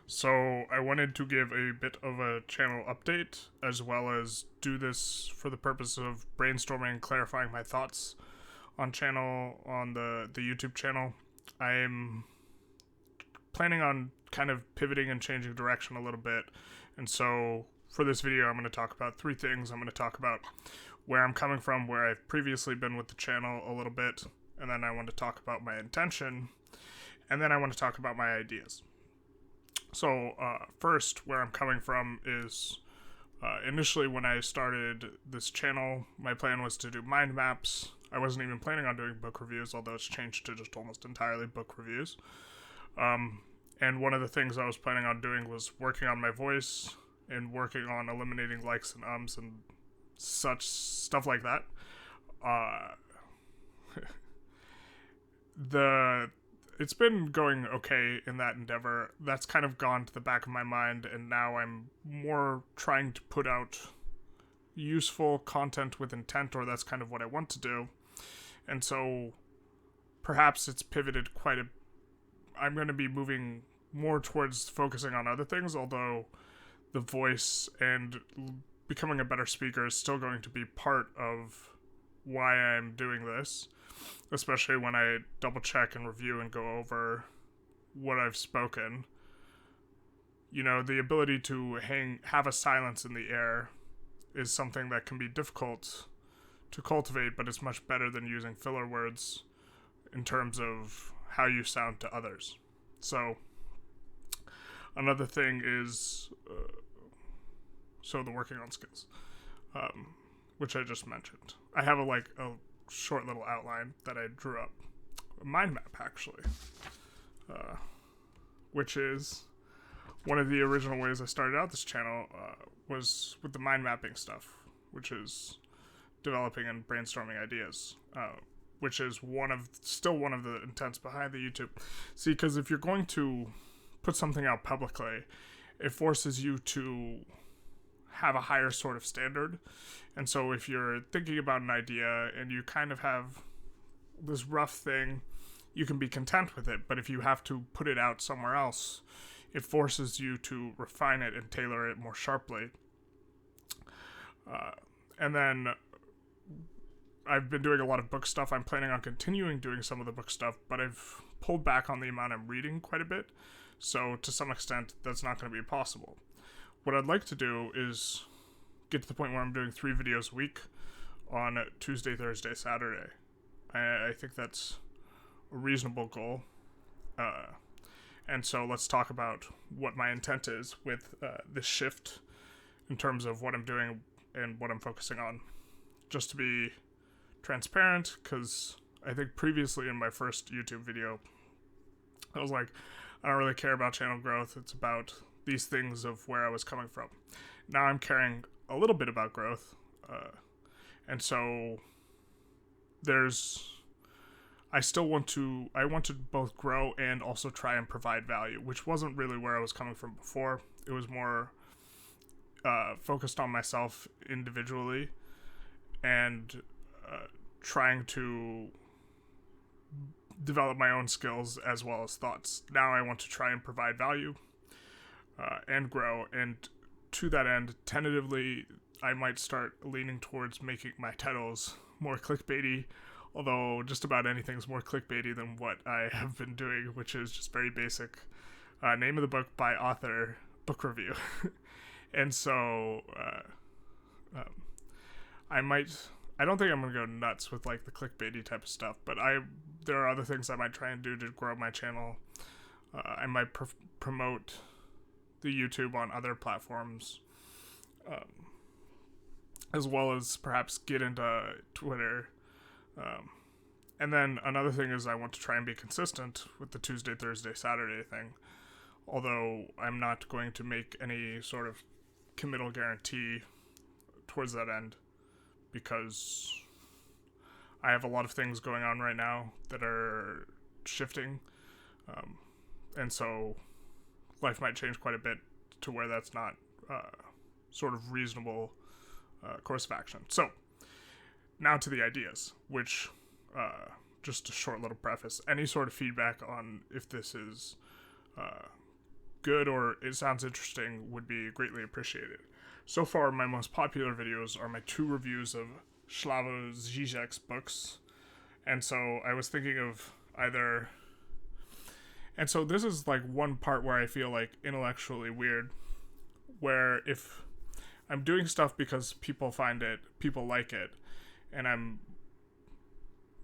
So I wanted to give a bit of a channel update, as well as do this for the purpose of brainstorming and clarifying my thoughts on the YouTube channel. I'm planning on kind of pivoting and changing direction a little bit. And so for this video, I'm going to talk about three things. I'm going to talk about where I'm coming from, where I've previously been with the channel a little bit, and then I want to talk about my intention, and then I want to talk about my ideas. So, first, where I'm coming from is initially when I started this channel, my plan was to do mind maps. I wasn't even planning on doing book reviews, although it's changed to just almost entirely book reviews. And one of the things I was planning on doing was working on my voice and working on eliminating likes and ums and such stuff like that. Uh, the it's been going okay in that endeavor. That's kind of gone to the back of my mind, and now I'm more trying to put out useful content with intent, or that's kind of what I want to do. And so perhaps it's pivoted quite a. I'm going to be moving more towards focusing on other things, although the voice and becoming a better speaker is still going to be part of why I'm doing this, especially when I double check and review and go over what I've spoken. You know, the ability to have a silence in the air is something that can be difficult to cultivate, but it's much better than using filler words in terms of how you sound to others. So, another thing is the working on skills, which I just mentioned. I have a short little outline that I drew up, a mind map actually, which is one of the original ways I started out this channel was with the mind mapping stuff, which is developing and brainstorming ideas, which is still one of the intents behind the YouTube. See, because if you're going to put something out publicly, it forces you to have a higher sort of standard. And so if you're thinking about an idea and you kind of have this rough thing, you can be content with it. But if you have to put it out somewhere else, it forces you to refine it and tailor it more sharply. And then I've been doing a lot of book stuff. I'm planning on continuing doing some of the book stuff, but I've pulled back on the amount I'm reading quite a bit. So to some extent, that's not going to be possible. What I'd like to do is get to the point where I'm doing 3 videos a week on Tuesday, Thursday, Saturday. I think that's a reasonable goal. And so let's talk about what my intent is with this shift in terms of what I'm doing and what I'm focusing on. Just to be transparent, because I think previously in my first YouTube video, I was like, I don't really care about channel growth. It's about these things of where I was coming from. Now I'm caring a little bit about growth. And so I want to both grow and also try and provide value, which wasn't really where I was coming from before. It was more focused on myself individually and trying to develop my own skills as well as thoughts. Now I want to try and provide value and grow, and to that end, tentatively, I might start leaning towards making my titles more clickbaity, although just about anything's more clickbaity than what I have been doing, which is just very basic. Name of the book by author, book review. And so I don't think I'm going to go nuts with like the clickbaity type of stuff, but there are other things I might try and do to grow my channel. I might promote the YouTube on other platforms, as well as perhaps get into Twitter. And then another thing is I want to try and be consistent with the Tuesday, Thursday, Saturday thing, although I'm not going to make any sort of committal guarantee towards that end, because I have a lot of things going on right now that are shifting, and so life might change quite a bit to where that's not sort of reasonable course of action. So now to the ideas, which just a short little preface. Any sort of feedback on if this is good or it sounds interesting would be greatly appreciated. So far, my most popular videos are my 2 reviews of Slavoj Žižek's books, and so I was thinking of either... And so this is like one part where I feel like intellectually weird, where if I'm doing stuff because people like it, and I'm,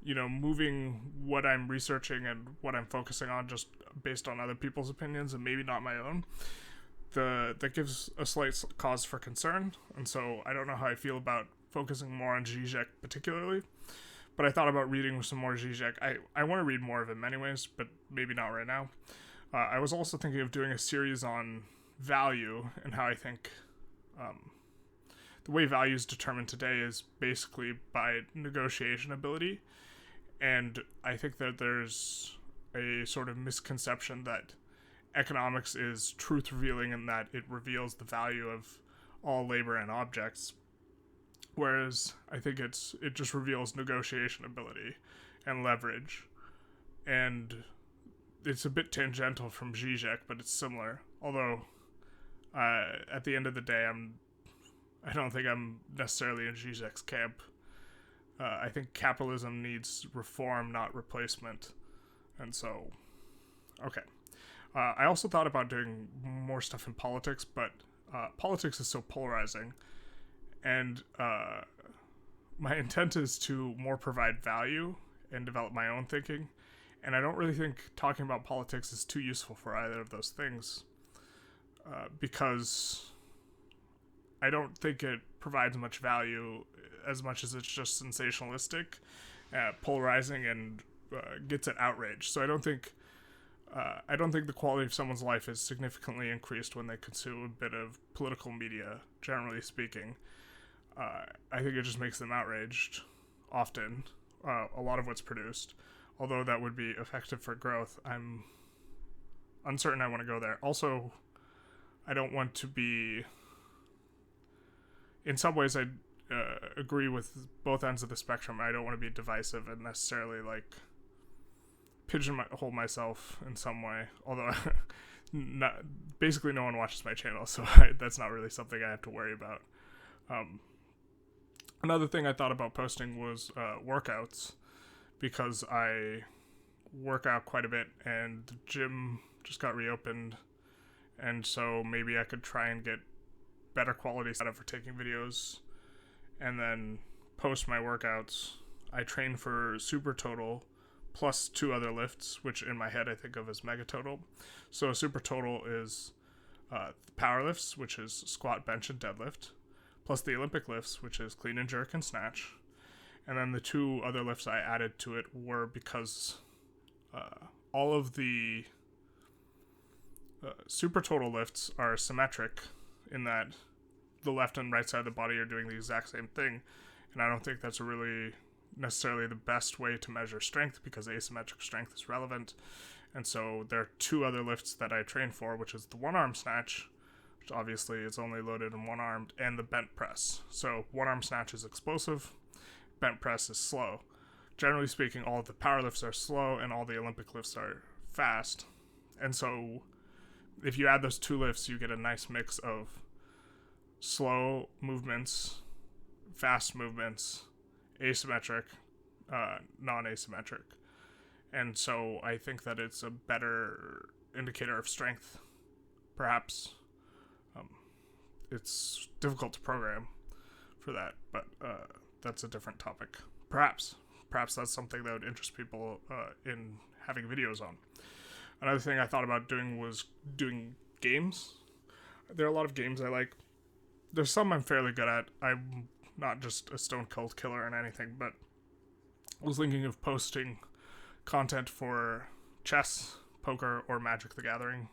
moving what I'm researching and what I'm focusing on just based on other people's opinions and maybe not my own, that gives a slight cause for concern. And so I don't know how I feel about focusing more on Zizek particularly, but I thought about reading some more Zizek. I want to read more of him anyways, but maybe not right now. I was also thinking of doing a series on value and how I think the way value is determined today is basically by negotiation ability. And I think that there's a sort of misconception that economics is truth revealing in that it reveals the value of all labor and objects, whereas I think it just reveals negotiation ability and leverage. And it's a bit tangential from Zizek, but it's similar. Although at the end of the day, I don't think I'm necessarily in Zizek's camp. I think capitalism needs reform, not replacement. And so, okay. I also thought about doing more stuff in politics, but politics is so polarizing. And my intent is to more provide value and develop my own thinking. And I don't really think talking about politics is too useful for either of those things. Because I don't think it provides much value as much as it's just sensationalistic, polarizing, and gets at outrage. So I don't think the quality of someone's life is significantly increased when they consume a bit of political media, generally speaking. I think it just makes them outraged, often, a lot of what's produced. Although that would be effective for growth, I'm uncertain I want to go there. Also, I don't want to be... In some ways, I agree with both ends of the spectrum. I don't want to be divisive and necessarily, pigeonhole myself in some way. Although, basically no one watches my channel, so that's not really something I have to worry about. Another thing I thought about posting was workouts, because I work out quite a bit, and the gym just got reopened, and so maybe I could try and get better quality setup for taking videos, and then post my workouts. I train for Super Total plus 2 other lifts, which in my head I think of as Mega Total. So Super Total is power lifts, which is squat, bench, and deadlift, plus the Olympic lifts, which is clean and jerk and snatch. And then the 2 other lifts I added to it were because all of the Super Total lifts are symmetric in that the left and right side of the body are doing the exact same thing. And I don't think that's really necessarily the best way to measure strength, because asymmetric strength is relevant. And so there are 2 other lifts that I train for, which is the one-arm snatch, which obviously is only loaded in one-armed, and the bent press. So one-arm snatch is explosive, bent press is slow. Generally speaking, all of the power lifts are slow and all the Olympic lifts are fast. And so if you add those 2 lifts, you get a nice mix of slow movements, fast movements, asymmetric, non-asymmetric. And so I think that it's a better indicator of strength, perhaps. It's difficult to program for that, but that's a different topic. Perhaps that's something that would interest people in having videos on. Another thing I thought about doing was doing games. There are a lot of games I like. There's some I'm fairly good at. I'm not just a stone cold killer and anything, but I was thinking of posting content for chess, poker, or Magic the Gathering,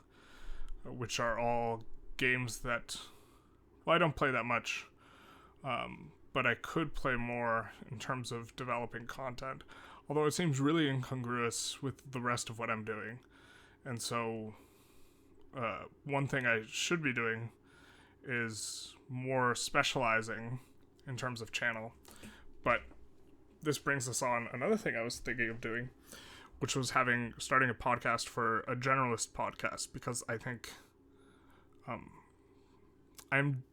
which are all games that, well, I don't play that much, but I could play more in terms of developing content, although it seems really incongruous with the rest of what I'm doing. And so one thing I should be doing is more specializing in terms of channel. But this brings us on another thing I was thinking of doing, which was starting a podcast for a generalist podcast, because I think I'm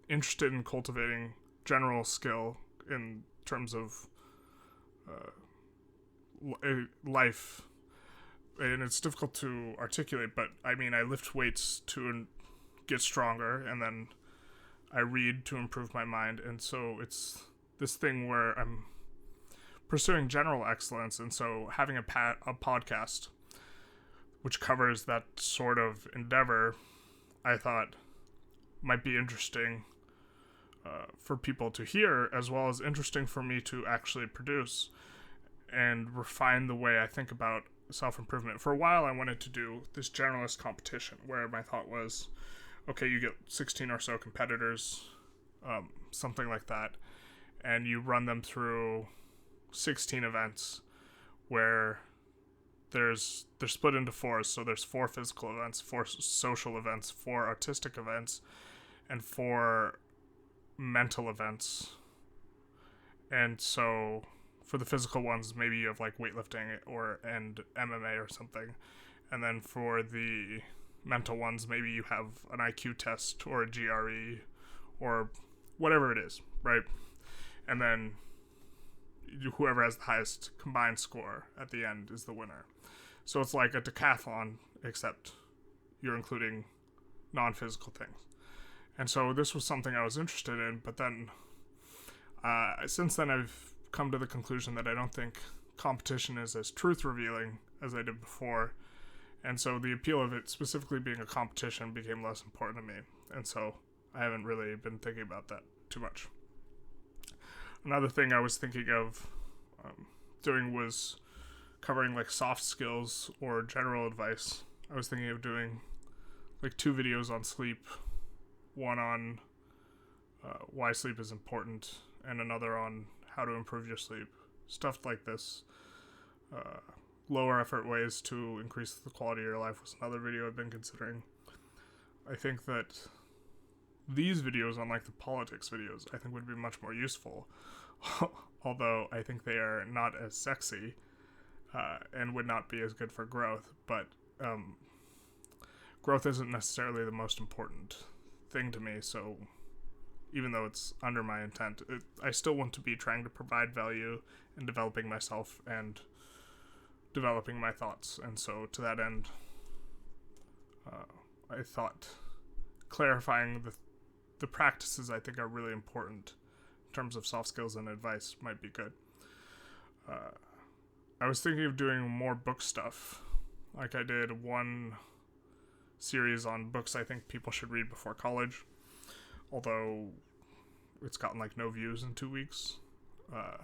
interested in cultivating general skill in terms of life, and it's difficult to articulate, but I mean, I lift weights to get stronger, and then I read to improve my mind, and so it's this thing where I'm pursuing general excellence, and so having a podcast which covers that sort of endeavor, I thought might be interesting for people to hear, as well as interesting for me to actually produce and refine the way I think about self-improvement. For a while, I wanted to do this generalist competition where my thought was, okay, you get 16 or so competitors, something like that, and you run them through 16 events where they're split into four. So there's 4 physical events, 4 social events, 4 artistic events, and 4 mental events. And so for the physical ones, maybe you have like weightlifting and MMA or something. And then for the mental ones, maybe you have an IQ test or a GRE or whatever it is, right? And then whoever has the highest combined score at the end is the winner. So it's like a decathlon, except you're including non-physical things. And so this was something I was interested in, but then since then I've come to the conclusion that I don't think competition is as truth-revealing as I did before. And so the appeal of it specifically being a competition became less important to me. And so I haven't really been thinking about that too much. Another thing I was thinking of doing was covering like soft skills or general advice. I was thinking of doing like 2 videos on sleep, one on why sleep is important, and another on how to improve your sleep. Stuff like this. Lower effort ways to increase the quality of your life was another video I've been considering. I think that these videos, unlike the politics videos, I think would be much more useful. Although I think they are not as sexy and would not be as good for growth. But growth isn't necessarily the most important thing to me, so even though it's under my intent, I still want to be trying to provide value in developing myself and developing my thoughts. And so to that end, I thought clarifying the practices I think are really important in terms of soft skills and advice might be good. I was thinking of doing more book stuff. Like I did one series on books I think people should read before college, although it's gotten like no views in 2 weeks. I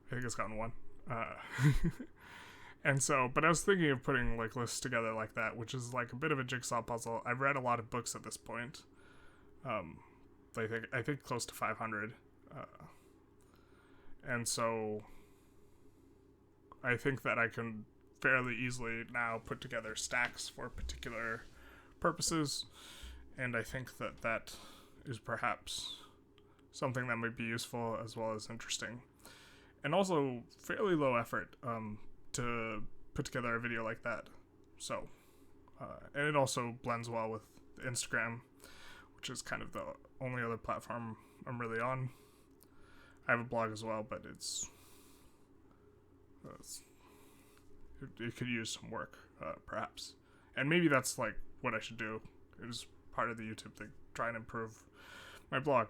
think it's gotten 1. And so, but I was thinking of putting like lists together like that, which is like a bit of a jigsaw puzzle. I've read a lot of books at this point. I think close to 500. And so I think that I can fairly easily now put together stacks for particular purposes. And I think that is perhaps something that might be useful as well as interesting. And also fairly low effort to put together a video like that. So, and it also blends well with Instagram, which is kind of the only other platform I'm really on. I have a blog as well, but it could use some work, perhaps. And maybe that's like what I should do. It is part of the YouTube thing, try and improve my blog.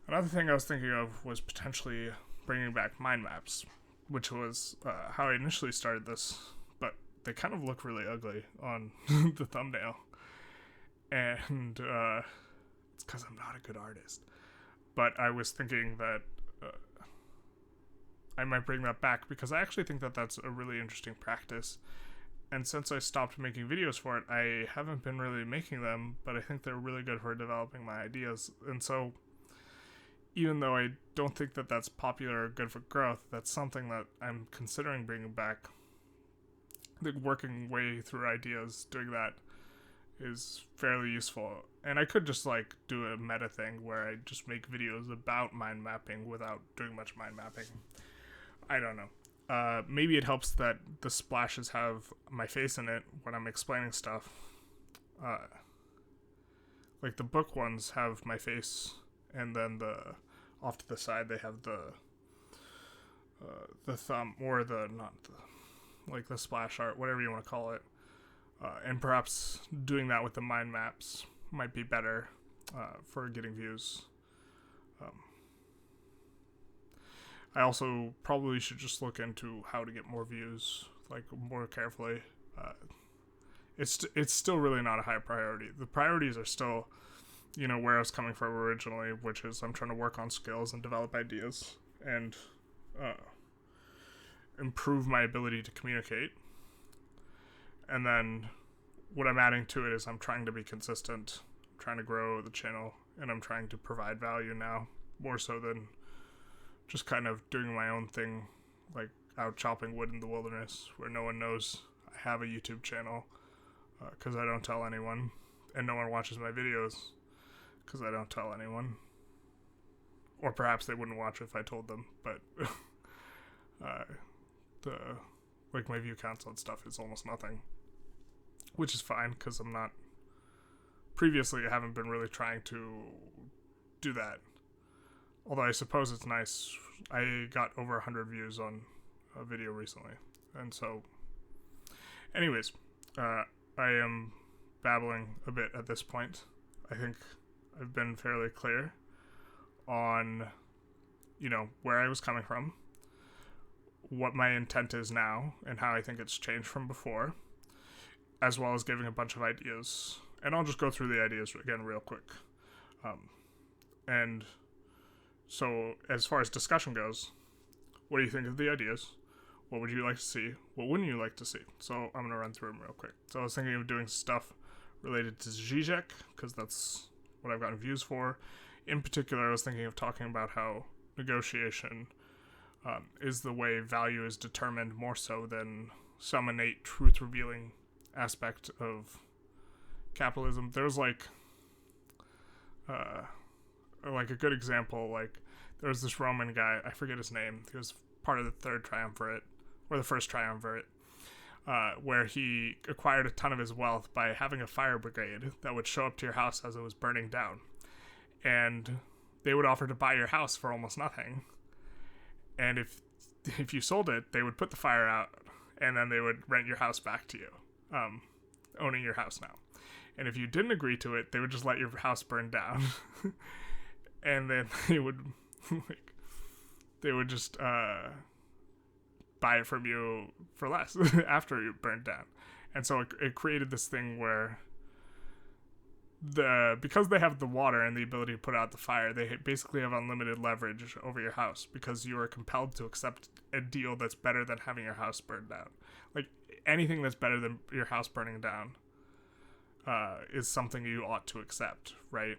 Another thing I was thinking of was potentially bringing back mind maps, which was how I initially started this, but they kind of look really ugly on the thumbnail. And it's because I'm not a good artist. But I was thinking that I might bring that back because I actually think that that's a really interesting practice. And since I stopped making videos for it, I haven't been really making them, but I think they're really good for developing my ideas. And so even though I don't think that that's popular or good for growth, that's something that I'm considering bringing back. Like working way through ideas, doing that is fairly useful. And I could just like do a meta thing where I just make videos about mind mapping without doing much mind mapping. I don't know. Maybe it helps that the splashes have my face in it when I'm explaining stuff. like the book ones have my face, and then off to the side they have the thumb, or the not the, like the splash art, whatever you want to call it. And perhaps doing that with the mind maps might be better for getting views. I also probably should just look into how to get more views, like more carefully. It's still really not a high priority. The priorities are still, where I was coming from originally, which is I'm trying to work on skills and develop ideas and improve my ability to communicate. And then what I'm adding to it is I'm trying to be consistent, I'm trying to grow the channel, and I'm trying to provide value now, more so than just kind of doing my own thing, like out chopping wood in the wilderness where no one knows I have a YouTube channel because I don't tell anyone, and no one watches my videos because I don't tell anyone. Or perhaps they wouldn't watch if I told them, but my view counts on stuff is almost nothing, which is fine because previously I haven't been really trying to do that. Although I suppose it's nice. I got over 100 views on a video recently. And so, anyways, I am babbling a bit at this point. I think I've been fairly clear on, where I was coming from, what my intent is now, and how I think it's changed from before, as well as giving a bunch of ideas. And I'll just go through the ideas again real quick. And so, as far as discussion goes, what do you think of the ideas? What would you like to see? What wouldn't you like to see? So, I'm going to run through them real quick. So, I was thinking of doing stuff related to Zizek, because that's what I've gotten views for. In particular, I was thinking of talking about how negotiation is the way value is determined more so than some innate truth-revealing aspect of capitalism. There's like a good example, like there was this Roman guy, I forget his name, he was part of the third triumvirate, or the first triumvirate, where he acquired a ton of his wealth by having a fire brigade that would show up to your house as it was burning down, and they would offer to buy your house for almost nothing, and if you sold it, they would put the fire out, and then they would rent your house back to you, owning your house now. And if you didn't agree to it, they would just let your house burn down. And then they would just buy it from you for less after it burned down. And so it created this thing where because they have the water and the ability to put out the fire, they basically have unlimited leverage over your house because you are compelled to accept a deal that's better than having your house burned down. Like anything that's better than your house burning down is something you ought to accept, right?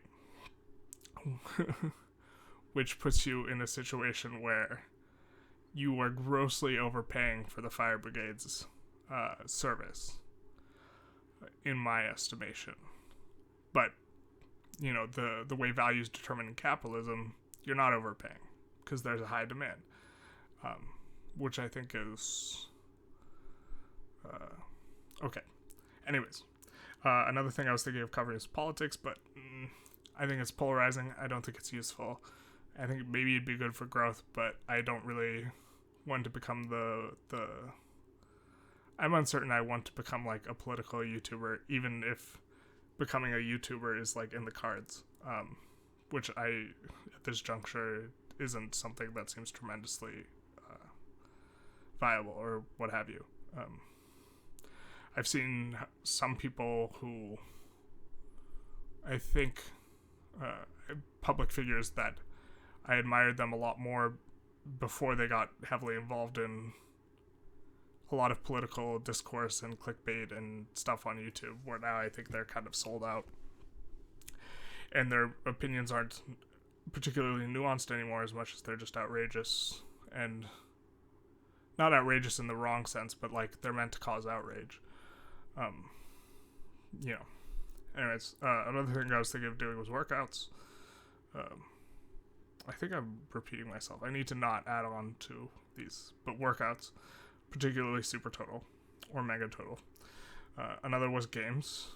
Which puts you in a situation where you are grossly overpaying for the fire brigade's service, in my estimation. But, the way value is determined in capitalism, you're not overpaying because there's a high demand, which I think is okay. Anyways, another thing I was thinking of covering is politics, but I think it's polarizing. I don't think it's useful. I think maybe it'd be good for growth, but I don't really want to become I'm uncertain I want to become like a political YouTuber, even if becoming a YouTuber is like in the cards, which at this juncture isn't something that seems tremendously viable or what have you. I've seen some people who I think public figures that I admired them a lot more before they got heavily involved in a lot of political discourse and clickbait and stuff on YouTube, where now I think they're kind of sold out and their opinions aren't particularly nuanced anymore as much as they're just outrageous, and not outrageous in the wrong sense, but like they're meant to cause outrage. Anyways, another thing I was thinking of doing was workouts. I think I'm repeating myself. I need to not add on to these, but workouts, particularly Super Total or Mega Total. Another was games,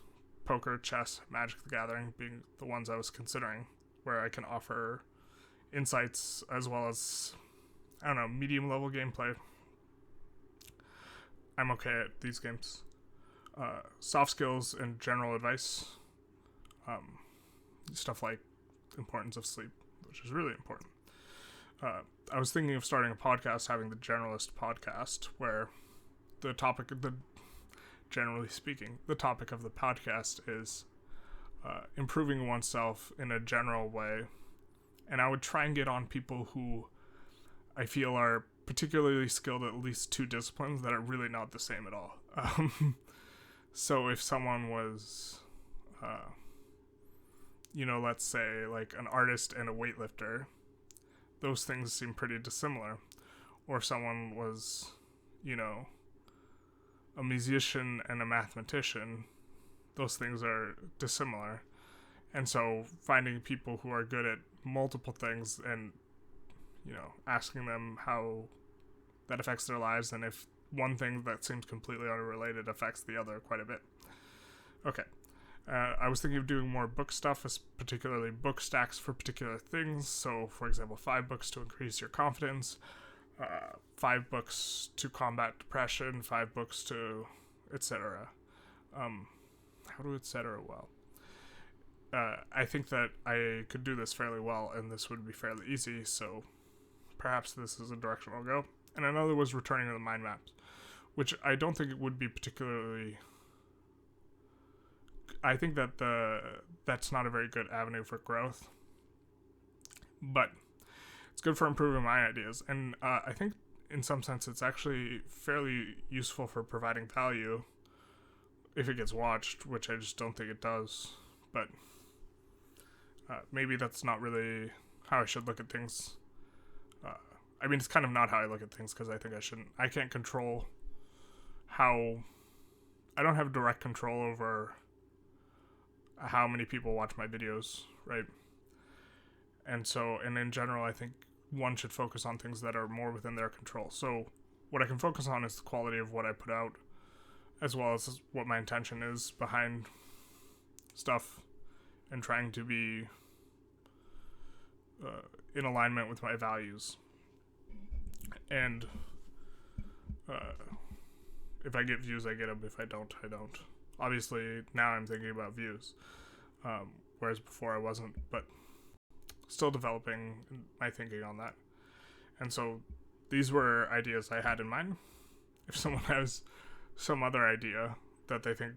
poker, chess, Magic the Gathering being the ones I was considering, where I can offer insights as well as, I don't know, medium level gameplay. I'm okay at these games. Soft skills and general advice. Stuff like importance of sleep, which is really important. I was thinking of starting a podcast, having the Generalist podcast, where generally speaking, the topic of the podcast is improving oneself in a general way. And I would try and get on people who I feel are particularly skilled at least two disciplines that are really not the same at all. So if someone was, let's say like an artist and a weightlifter, those things seem pretty dissimilar. Or if someone was, a musician and a mathematician, those things are dissimilar. And so finding people who are good at multiple things and, asking them how that affects their lives, and if one thing that seems completely unrelated affects the other quite a bit. Okay. I was thinking of doing more book stuff, particularly book stacks for particular things. So, for example, 5 books to increase your confidence, 5 books to combat depression, 5 books to etc. How do etc. well? I think that I could do this fairly well, and this would be fairly easy, so perhaps this is a direction I'll go. And another was returning to the mind maps, which I don't think it would be particularly... I think that that's not a very good avenue for growth, but it's good for improving my ideas. And I think in some sense it's actually fairly useful for providing value if it gets watched, which I just don't think it does. But maybe that's not really how I should look at things. It's kind of not how I look at things, because I think I can't control I don't have direct control over how many people watch my videos, right? And in general, I think one should focus on things that are more within their control. So what I can focus on is the quality of what I put out, as well as what my intention is behind stuff, and trying to be in alignment with my values. And if I get views, I get them. If I don't, I don't. Obviously, now I'm thinking about views, whereas before I wasn't, but still developing my thinking on that. And so these were ideas I had in mind. If someone has some other idea that they think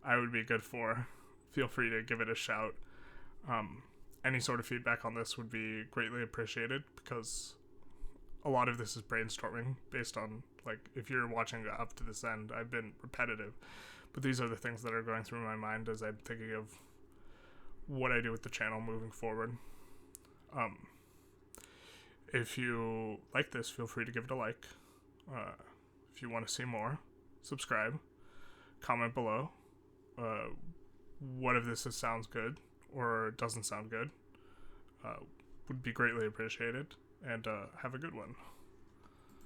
I would be good for, feel free to give it a shout. Any sort of feedback on this would be greatly appreciated, because a lot of this is brainstorming based on, like, if you're watching up to this end, I've been repetitive, but these are the things that are going through my mind as I'm thinking of what I do with the channel moving forward. If you like this, feel free to give it a like. If you want to see more, subscribe, comment below. What if this sounds good or doesn't sound good? Would be greatly appreciated. And have a good one.